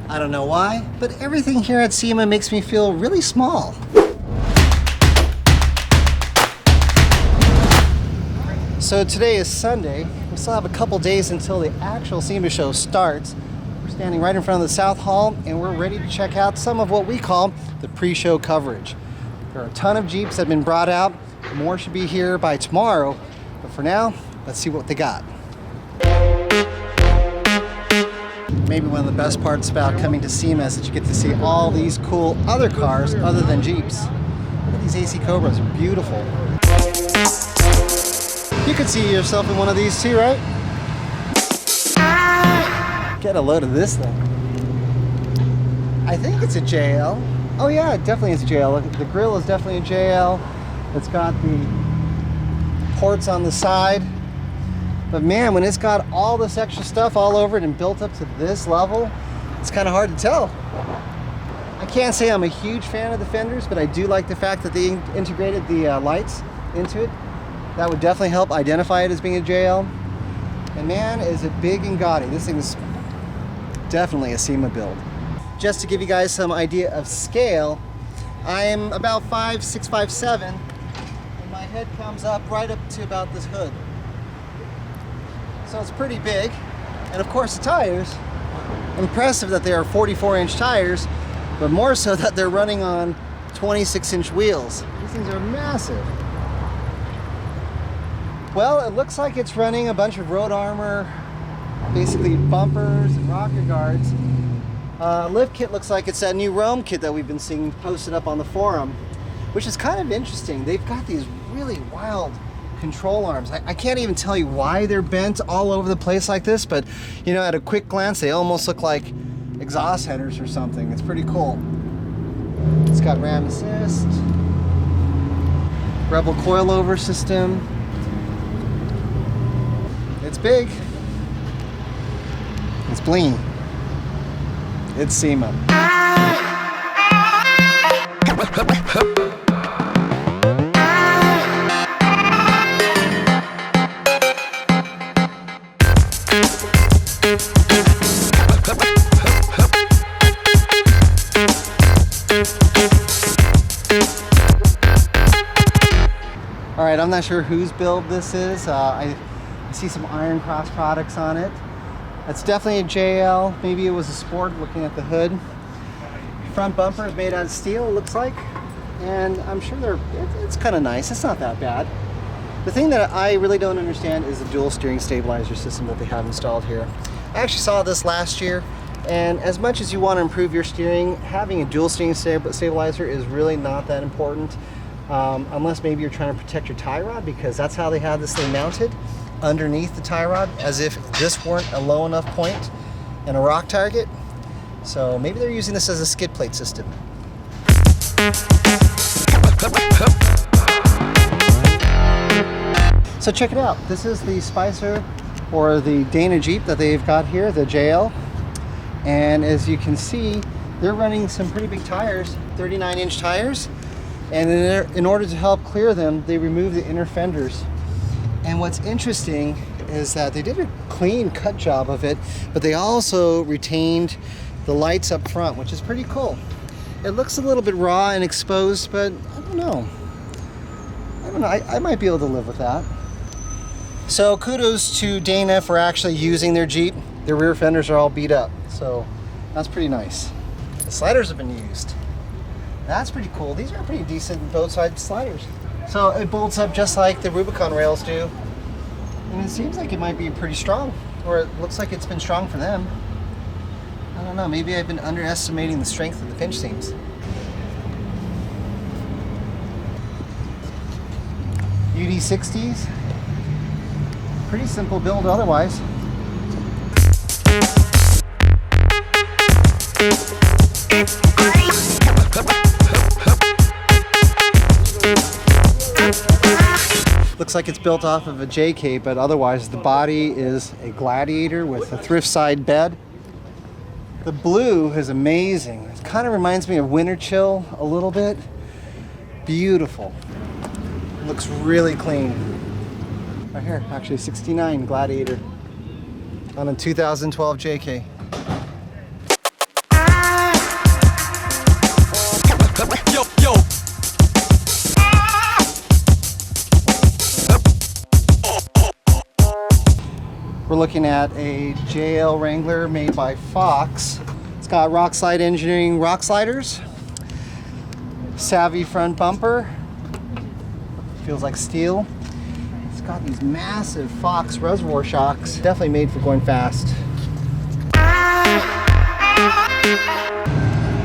I don't know why, but everything here at SEMA makes me feel really small. So today is Sunday. We still have a couple days until the actual SEMA Show starts. We're standing right in front of the South Hall and we're ready to check out some of what we call the pre-show coverage. There are a ton of Jeeps that have been brought out. More should be here by tomorrow. But for now, let's see what they got. Maybe one of the best parts about coming to SEMA is that you get to see all these cool other cars other than Jeeps. Look at these AC Cobras, they're beautiful. You could see yourself in one of these too, right? Get a load of this thing. I think it's a JL. Oh yeah, it definitely is a JL. The grill is definitely a JL. It's got the ports on the side. But man, when it's got all this extra stuff all over it and built up to this level, it's kind of hard to tell. I can't say I'm a huge fan of the fenders, but I do like the fact that they integrated the lights into it. That would definitely help identify it as being a JL. And man, is it big and gaudy. This thing is definitely a SEMA build. Just to give you guys some idea of scale, I am about 5'6", 5'7", and my head comes up right up to about this hood. So it's pretty big. And of course the tires, impressive that they are 44-inch tires, but more so that they're running on 26-inch wheels. These things are massive. Well, it looks like it's running a bunch of road armor, basically bumpers and rocker guards. Lift kit looks like it's that new Rome kit that we've been seeing posted up on the forum, which is kind of interesting. They've got these really wild control arms. I can't even tell you why they're bent all over the place like this, but you know, at a quick glance, they almost look like exhaust headers or something. It's pretty cool. It's got ram assist, Rebel coilover system. It's big. It's bling. It's SEMA. All right, I'm not sure whose build this is. I see some Iron Cross products on it. That's definitely a JL. Maybe it was a Sport looking at the hood. Front bumper is made out of steel, it looks like. And I'm sure it's kind of nice. It's not that bad. The thing that I really don't understand is the dual steering stabilizer system that they have installed here. I actually saw this last year, and as much as you want to improve your steering, having a dual steering stabilizer is really not that important. Unless maybe you're trying to protect your tie rod, because that's how they have this thing mounted underneath the tie rod, as if this weren't a low enough point and a rock target. So maybe they're using this as a skid plate system. So check it out. This is the Spicer or the Dana Jeep that they've got here, the JL. And as you can see, they're running some pretty big tires, 39-inch tires. And in order to help clear them, they remove the inner fenders. And what's interesting is that they did a clean cut job of it, but they also retained the lights up front, which is pretty cool. It looks a little bit raw and exposed, but I don't know. I might be able to live with that. So kudos to Dana for actually using their Jeep. Their rear fenders are all beat up, so that's pretty nice. The sliders have been used. That's pretty cool. These are pretty decent both side sliders. So it bolts up just like the Rubicon rails do. And it seems like it might be pretty strong, or it looks like it's been strong for them. I don't know, maybe I've been underestimating the strength of the pinch seams. UD60s. Pretty simple build otherwise. Looks like it's built off of a JK, but otherwise the body is a Gladiator with a thrift side bed. The blue is amazing. It kind of reminds me of Winter Chill a little bit. Beautiful. Looks really clean. Right here, actually 69 Gladiator on a 2012 JK. looking at a JL Wrangler made by Fox. It's got Rock Slide Engineering rock sliders, Savvy front bumper, feels like steel. It's got these massive Fox reservoir shocks, definitely made for going fast.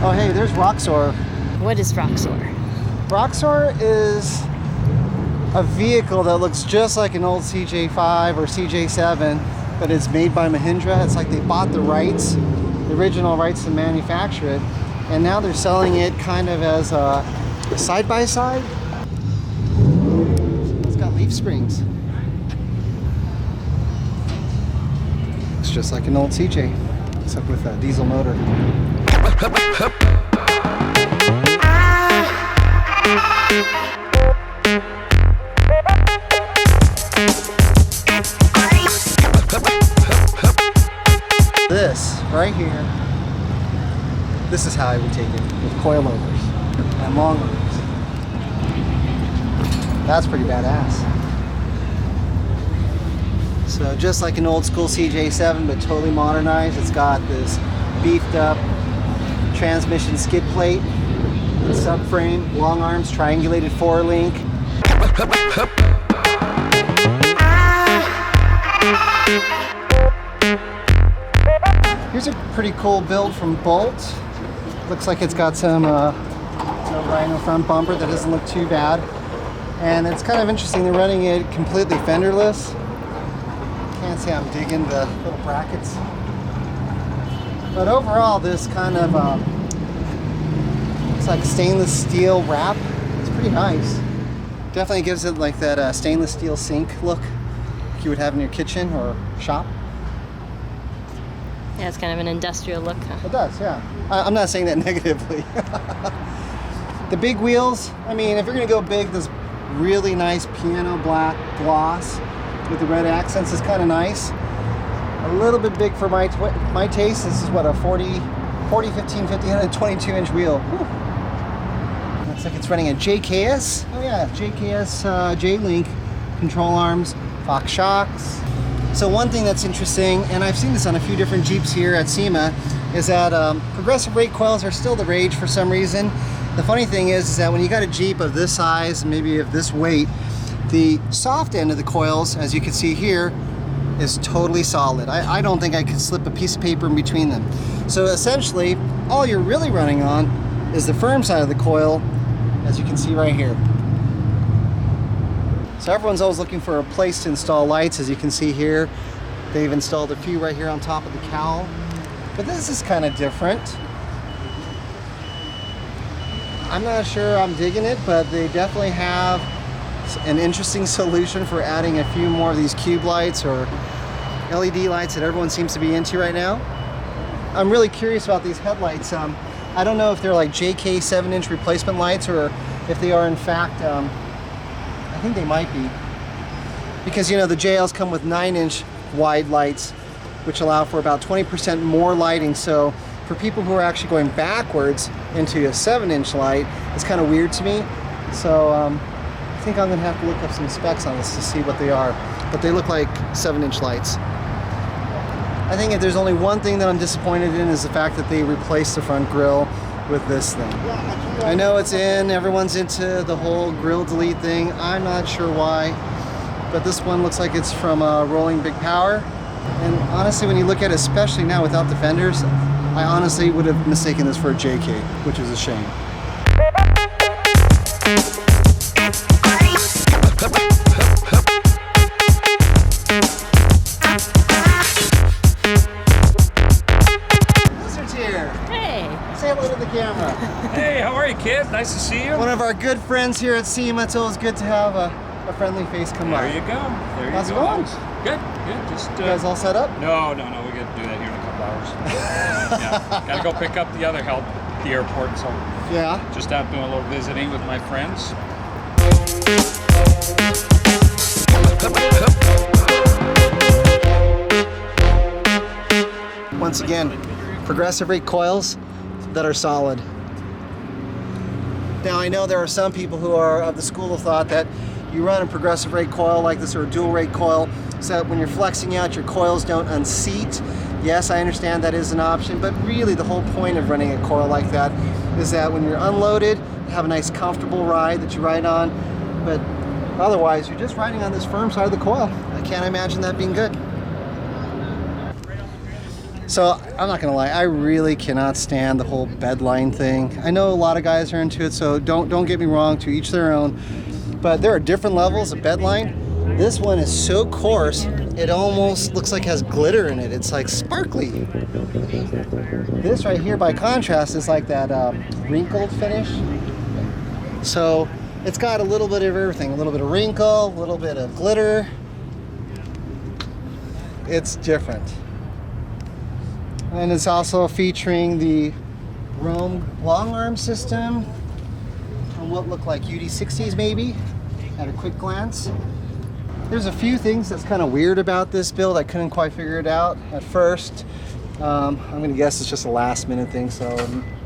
Oh hey, there's Roxor. What is Roxor? Roxor is a vehicle that looks just like an old CJ5 or CJ7, but it's made by Mahindra. It's like they bought the rights, the original rights to manufacture it, and now they're selling it kind of as a side-by-side. It's got leaf springs. It's just like an old CJ, except with a diesel motor. This right here, this is how I would take it with coilovers and long arms. That's pretty badass. So just like an old school CJ7, but totally modernized. It's got this beefed up transmission skid plate, subframe, long arms, triangulated 4-link. Here's a pretty cool build from Bolt. Looks like it's got some Rhino front bumper that doesn't look too bad. And it's kind of interesting, they're running it completely fenderless. Can't say I'm digging the little brackets. But overall, this kind of looks like stainless steel wrap. It's pretty nice. Definitely gives it like that stainless steel sink look like you would have in your kitchen or shop. Yeah, it's kind of an industrial look. Huh? It does, yeah. I'm not saying that negatively. The big wheels, I mean, if you're gonna go big, this really nice piano black gloss with the red accents is kind of nice. A little bit big for my taste. This is what, a 40, 15, 50, 122-inch wheel. Whew. Looks like it's running a JKS. Oh yeah, JKS J-Link control arms, Fox shocks. So one thing that's interesting, and I've seen this on a few different Jeeps here at SEMA, is that progressive rate coils are still the rage for some reason. The funny thing is that when you got a Jeep of this size, maybe of this weight, the soft end of the coils, as you can see here, is totally solid. I don't think I could slip a piece of paper in between them. So essentially, all you're really running on is the firm side of the coil, as you can see right here. So everyone's always looking for a place to install lights. As you can see here, they've installed a few right here on top of the cowl. But this is kind of different. I'm not sure I'm digging it, but they definitely have an interesting solution for adding a few more of these cube lights or LED lights that everyone seems to be into right now. I'm really curious about these headlights. I don't know if they're like JK 7-inch replacement lights or if they are in fact, I think they might be. Because you know, the JLs come with 9-inch wide lights, which allow for about 20% more lighting. So for people who are actually going backwards into a 7-inch light, it's kind of weird to me. So I think I'm gonna have to look up some specs on this to see what they are. But they look like 7-inch lights. I think if there's only one thing that I'm disappointed in is the fact that they replaced the front grille with this thing. I know it's in, everyone's into the whole grill delete thing. I'm not sure why, but this one looks like it's from Rolling Big Power. And honestly, when you look at it, especially now without the fenders, I honestly would have mistaken this for a JK, which is a shame. Lizard's here. Hey. Say hello to the camera. Hey, how are you, kid? Nice to see you. One of our good friends here at SEMA. It's always good to have a friendly face come by. There you go. There you How's it go. going? Good, good. Just You guys all set up? No. We got to do that here in a couple hours. Yeah, gotta go pick up the other help at the airport. So Yeah. just out doing a little visiting with my friends. Once again, progressive rate coils that are solid. Now I know there are some people who are of the school of thought that you run a progressive rate coil like this or a dual rate coil so that when you're flexing out, your coils don't unseat. Yes, I understand that is an option, but really the whole point of running a coil like that is that when you're unloaded, you have a nice comfortable ride that you ride on, but otherwise you're just riding on this firm side of the coil. I can't imagine that being good. So I'm not gonna lie, I really cannot stand the whole bedline thing. I know a lot of guys are into it, so don't get me wrong, to each their own, but there are different levels of bedline. This one is so coarse, it almost looks like it has glitter in it. It's like sparkly. This right here, by contrast, is like that wrinkled finish. So it's got a little bit of everything, a little bit of wrinkle, a little bit of glitter. It's different. And it's also featuring the Rome long arm system on what look like UD60s maybe, at a quick glance. There's a few things that's kind of weird about this build. I couldn't quite figure it out at first. I'm gonna guess it's just a last minute thing, so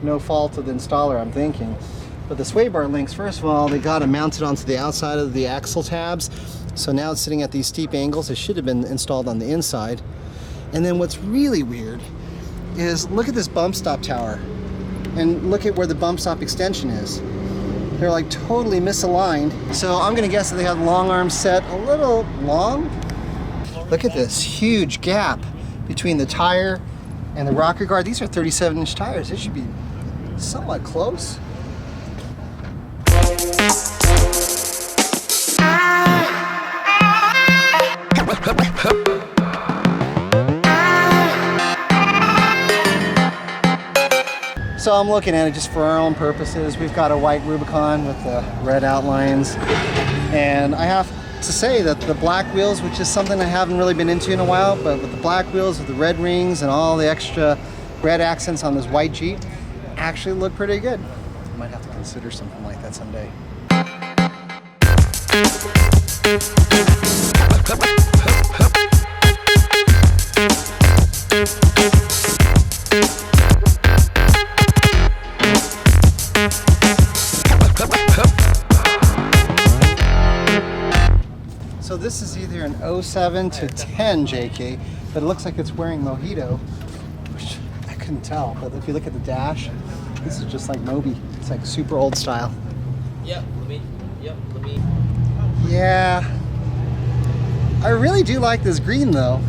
no fault of the installer, I'm thinking. But the sway bar links, first of all, they got it mounted onto the outside of the axle tabs. So now it's sitting at these steep angles. It should have been installed on the inside. And then what's really weird is look at this bump stop tower and look at where the bump stop extension is. They're like totally misaligned. So I'm gonna guess that they have the long arm set a little long. Look at this huge gap between the tire and the rocker guard. These are 37-inch tires. They should be somewhat close. So I'm looking at it just for our own purposes. We've got a white Rubicon with the red outlines. And I have to say that the black wheels, which is something I haven't really been into in a while, but with the black wheels with the red rings and all the extra red accents on this white Jeep, actually look pretty good. I might have to consider something like that someday. So this is either an 07 to 10 JK, but it looks like it's wearing Mojito, which I couldn't tell. But if you look at the dash, this is just like Moby. It's like super old style. Yep, let me. Yeah, I really do like this green though.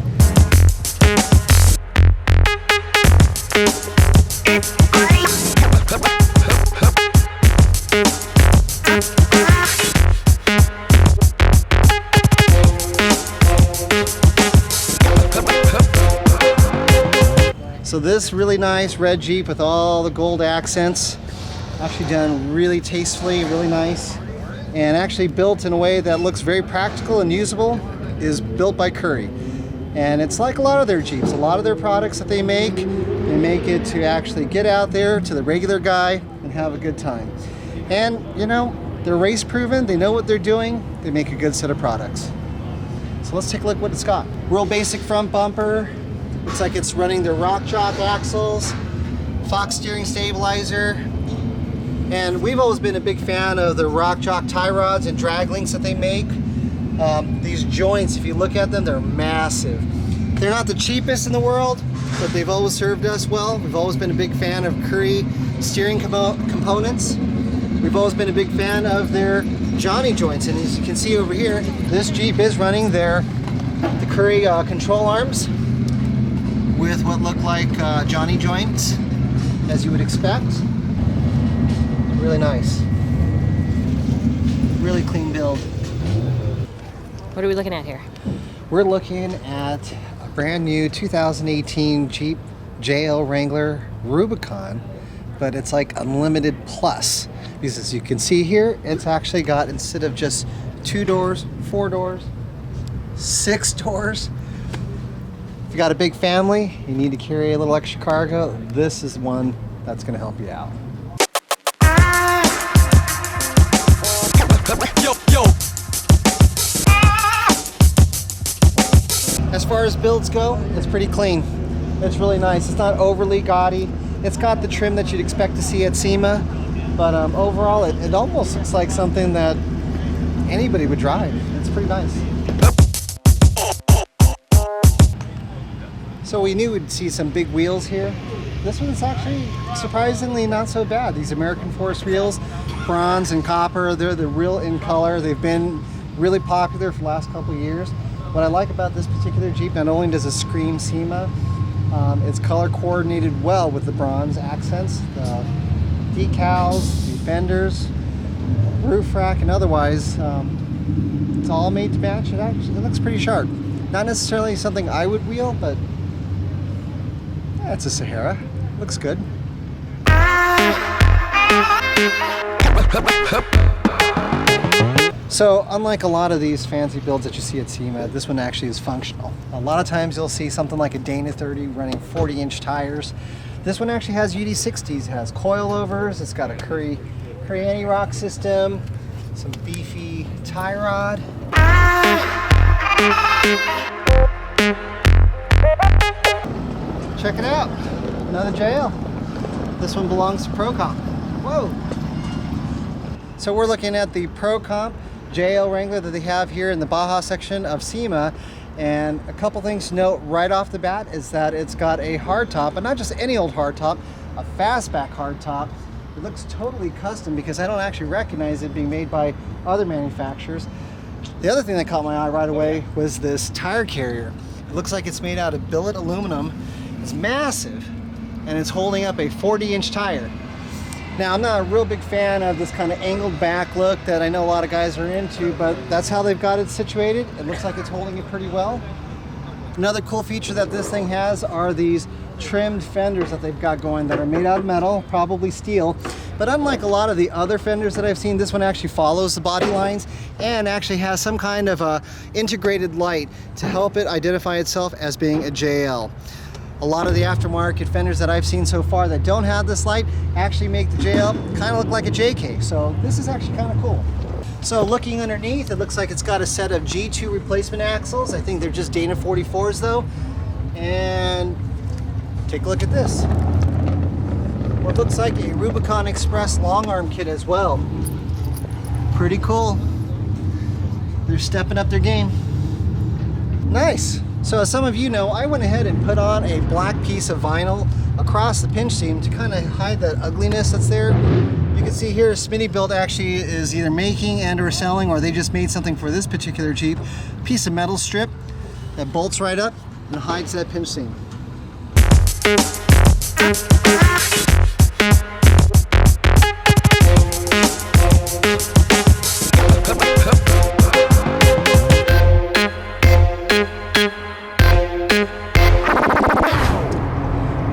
So this really nice red Jeep with all the gold accents, actually done really tastefully, really nice, and actually built in a way that looks very practical and usable, is built by Currie. And it's like a lot of their Jeeps, a lot of their products that they make it to actually get out there to the regular guy and have a good time. And you know, they're race proven, they know what they're doing, they make a good set of products. So let's take a look at what it's got. Real basic front bumper. Looks like it's running the Rock Jock axles, Fox steering stabilizer, and we've always been a big fan of the Rock Jock tie rods and drag links that they make. These joints, if you look at them, they're massive. They're not the cheapest in the world, but they've always served us well. We've always been a big fan of Currie steering components. We've always been a big fan of their Johnny joints, and as you can see over here, this Jeep is running the Currie control arms with what look like Johnny joints, as you would expect. Really nice. Really clean build. What are we looking at here? We're looking at a brand new 2018 Jeep JL Wrangler Rubicon, but it's like Unlimited Plus. Because as you can see here, it's actually got, instead of just 2 doors, 4 doors, 6 doors. If you got a big family, you need to carry a little extra cargo, this is one that's gonna help you out. As far as builds go, it's pretty clean. It's really nice. It's not overly gaudy. It's got the trim that you'd expect to see at SEMA, but overall, it almost looks like something that anybody would drive. It's pretty nice. So we knew we'd see some big wheels here. This one's actually surprisingly not so bad. These American Force wheels, bronze and copper, they're real in color. They've been really popular for the last couple of years. What I like about this particular Jeep, not only does it scream SEMA, it's color coordinated well with the bronze accents, the decals, the fenders, roof rack, and otherwise. It's all made to match. It looks pretty sharp. Not necessarily something I would wheel, but yeah, it's a Sahara. Looks good. So unlike a lot of these fancy builds that you see at SEMA, this one actually is functional. A lot of times you'll see something like a Dana 30 running 40-inch tires. This one actually has UD60s, it has coilovers, it's got a Currie anti-rock system, some beefy tie rod. Check it out, another JL. This one belongs to ProCop. Whoa! So we're looking at the ProCop JL Wrangler that they have here in the Baja section of SEMA. And a couple things to note right off the bat is that it's got a hardtop, but not just any old hardtop, a fastback hardtop. It looks totally custom because I don't actually recognize it being made by other manufacturers. The other thing that caught my eye right away was this tire carrier. It looks like it's made out of billet aluminum. It's massive, and it's holding up a 40-inch tire. Now, I'm not a real big fan of this kind of angled back look that I know a lot of guys are into, but that's how they've got it situated. It looks like it's holding it pretty well. Another cool feature that this thing has are these trimmed fenders that they've got going that are made out of metal, probably steel. But unlike a lot of the other fenders that I've seen, this one actually follows the body lines and actually has some kind of a integrated light to help it identify itself as being a JL. A lot of the aftermarket fenders that I've seen so far that don't have this light actually make the JL kind of look like a JK. So this is actually kind of cool. So looking underneath, it looks like it's got a set of G2 replacement axles. I think they're just Dana 44s though. And take a look at this. What looks like a Rubicon Express long arm kit as well. Pretty cool. They're stepping up their game. Nice. So as some of you know, I went ahead and put on a black piece of vinyl across the pinch seam to kind of hide that ugliness that's there. You can see here Smitty Built actually is either making and or selling, or they just made something for this particular Jeep. Piece of metal strip that bolts right up and hides that pinch seam.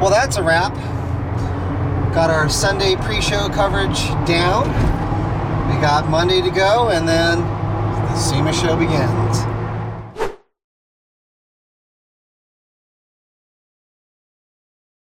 Well, that's a wrap. Got our Sunday pre-show coverage down. We got Monday to go, and then the SEMA show begins.